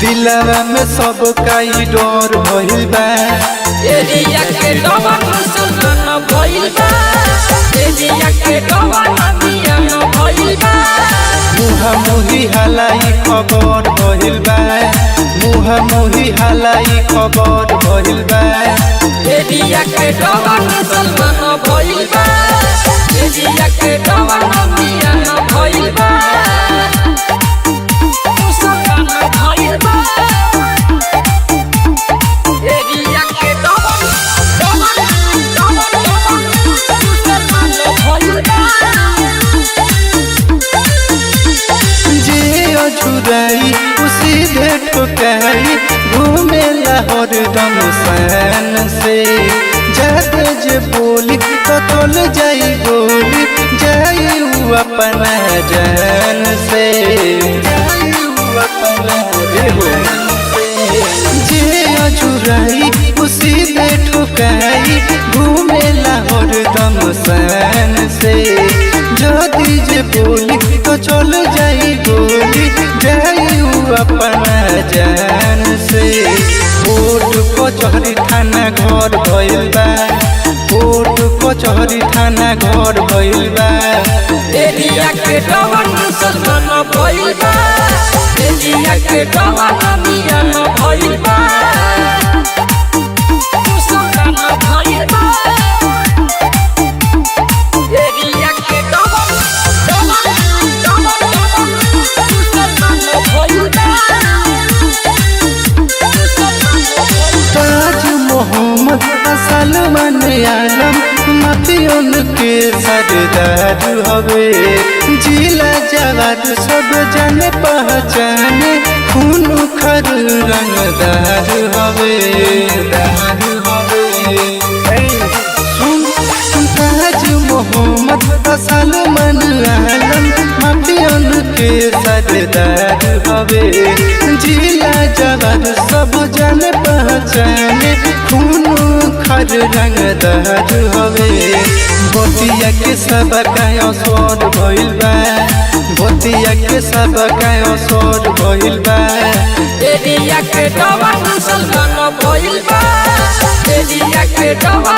दिलवा में सब काई डर भइल बा। एरिया के डबल मुसलमान भइल बा। एरिया के डबल मियां भइल बा। मुहा मुही हलाई खबर भइल बा। मुहा मुही हलाई खबर भइल बा। एरिया के डबल मुसलमान भइल बा। एरिया के डबल मियां भइल बा। मुसलमान भइल बा। एरिया के डबल मुसलमान भइल बा। जे अझुराई उसी भेट ठोकाई घूमे लाहौर दम सन से। जाते जे बोली तो तोल जाई गोली जाई अपना जान से। जे अझुराई उसी भेट ठोकाई घूमे लाहौर दम सन से। जदी जे बोली तो चल जाई गोली जाई अपना जान से। कोर्ट कचहरी थाना घर भइल बा। कोर्ट कचहरी थाना घर भइल बा। एरिया के डबल मुसलमान भइल बा। एरिया के डबल मियां भइल बा। मुसलमान भइल बा। एरिया के डबल मुसलमान भइल बा। ताज मोहम्मद सलमान आलम माफियन के सरदार हवे। जिला जवाद सब जाने पहचाने खून खर रंगदार हवे। ताज मोहम्मद सलमान आलम माफियन के सरदार हवे। जिला जवाद सब जाने पहचाने खून खर रंगदार हवे। बतिया के सब का असर भइल बा। बतिया के सब का असर भइल बा। एरिया के डबल मुसलमान भइल बा। एरिया के डबल